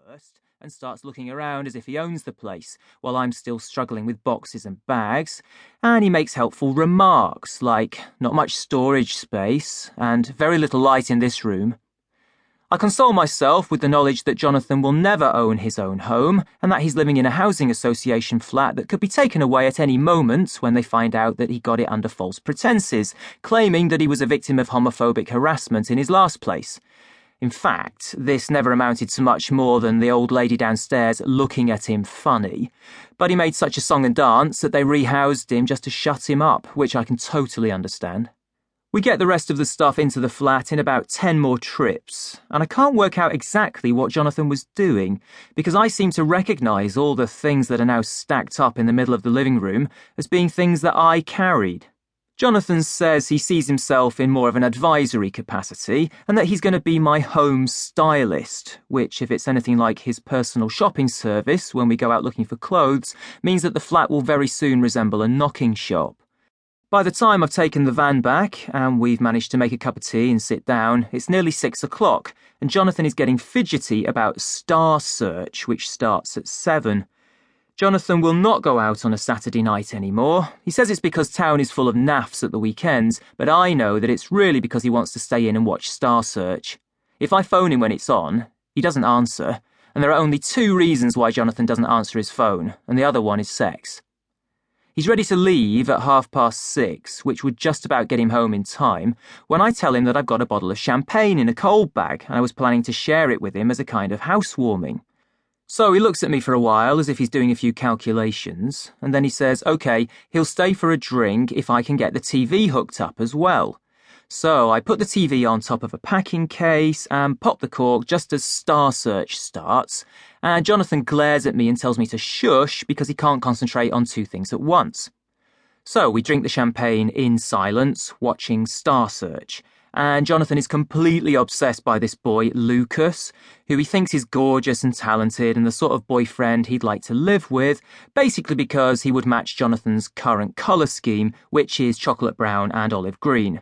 first and starts looking around as if he owns the place, while I'm still struggling with boxes and bags, and he makes helpful remarks like, "Not much storage space," and "Very little light in this room." I console myself with the knowledge that Jonathan will never own his own home, and that he's living in a housing association flat that could be taken away at any moment when they find out that he got it under false pretenses, claiming that he was a victim of homophobic harassment in his last place. In fact, this never amounted to much more than the old lady downstairs looking at him funny, but he made such a song and dance that they rehoused him just to shut him up, which I can totally understand. We get the rest of the stuff into the flat in about 10 more trips, and I can't work out exactly what Jonathan was doing, because I seem to recognise all the things that are now stacked up in the middle of the living room as being things that I carried. Jonathan says he sees himself in more of an advisory capacity, and that he's going to be my home stylist, which, if it's anything like his personal shopping service when we go out looking for clothes, means that the flat will very soon resemble a knocking shop. By the time I've taken the van back, and we've managed to make a cup of tea and sit down, it's nearly 6 o'clock, and Jonathan is getting fidgety about Star Search, which starts at 7. Jonathan will not go out on a Saturday night anymore. He says it's because town is full of naffs at the weekends, but I know that it's really because he wants to stay in and watch Star Search. If I phone him when it's on, he doesn't answer, and there are only 2 reasons why Jonathan doesn't answer his phone, and the other one is sex. He's ready to leave at 6:30, which would just about get him home in time, when I tell him that I've got a bottle of champagne in a cold bag and I was planning to share it with him as a kind of housewarming. So he looks at me for a while as if he's doing a few calculations, and then he says, OK, he'll stay for a drink if I can get the TV hooked up as well. So I put the TV on top of a packing case and pop the cork just as Star Search starts, and Jonathan glares at me and tells me to shush because he can't concentrate on 2 things at once. So we drink the champagne in silence, watching Star Search, and Jonathan is completely obsessed by this boy, Lucas, who he thinks is gorgeous and talented and the sort of boyfriend he'd like to live with, basically because he would match Jonathan's current colour scheme, which is chocolate brown and olive green.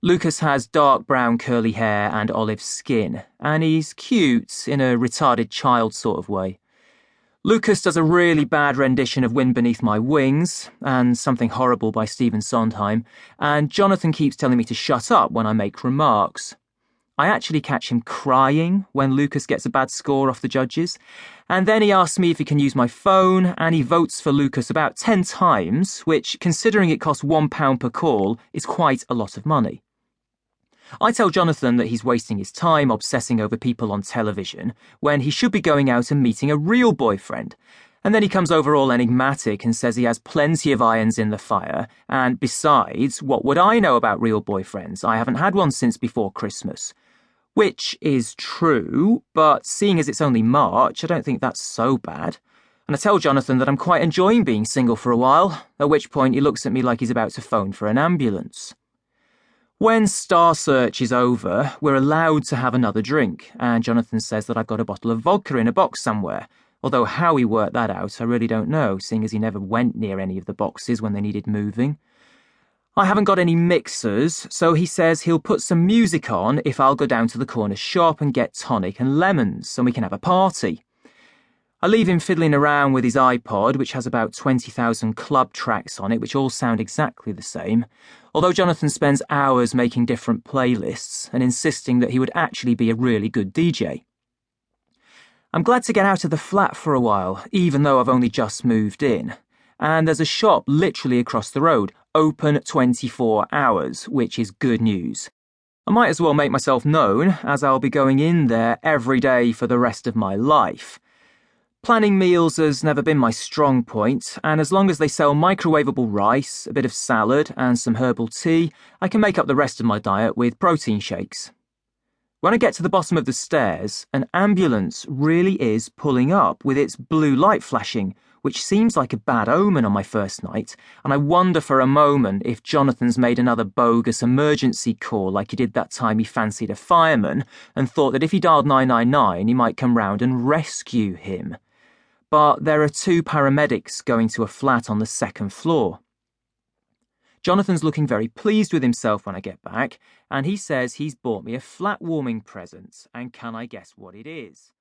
Lucas has dark brown curly hair and olive skin, and he's cute in a retarded child sort of way. Lucas does a really bad rendition of Wind Beneath My Wings, and Something Horrible by Stephen Sondheim, and Jonathan keeps telling me to shut up when I make remarks. I actually catch him crying when Lucas gets a bad score off the judges, and then he asks me if he can use my phone, and he votes for Lucas about 10 times, which, considering it costs £1 per call, is quite a lot of money. I tell Jonathan that he's wasting his time obsessing over people on television when he should be going out and meeting a real boyfriend, and then he comes over all enigmatic and says he has plenty of irons in the fire, and besides, what would I know about real boyfriends? I haven't had one since before Christmas. Which is true, but seeing as it's only March, I don't think that's so bad. And I tell Jonathan that I'm quite enjoying being single for a while, at which point he looks at me like he's about to phone for an ambulance. When Star Search is over, we're allowed to have another drink, and Jonathan says that I've got a bottle of vodka in a box somewhere, although how he worked that out I really don't know, seeing as he never went near any of the boxes when they needed moving. I haven't got any mixers, so he says he'll put some music on if I'll go down to the corner shop and get tonic and lemons, and we can have a party. I leave him fiddling around with his iPod, which has about 20,000 club tracks on it, which all sound exactly the same, although Jonathan spends hours making different playlists and insisting that he would actually be a really good DJ. I'm glad to get out of the flat for a while, even though I've only just moved in, and there's a shop literally across the road, open 24 hours, which is good news. I might as well make myself known, as I'll be going in there every day for the rest of my life. Planning meals has never been my strong point, and as long as they sell microwavable rice, a bit of salad, and some herbal tea, I can make up the rest of my diet with protein shakes. When I get to the bottom of the stairs, an ambulance really is pulling up with its blue light flashing, which seems like a bad omen on my first night, and I wonder for a moment if Jonathan's made another bogus emergency call like he did that time he fancied a fireman, and thought that if he dialed 999 he might come round and rescue him. But there are 2 paramedics going to a flat on the 2nd floor. Jonathan's looking very pleased with himself when I get back, and he says he's bought me a flat warming present, and can I guess what it is?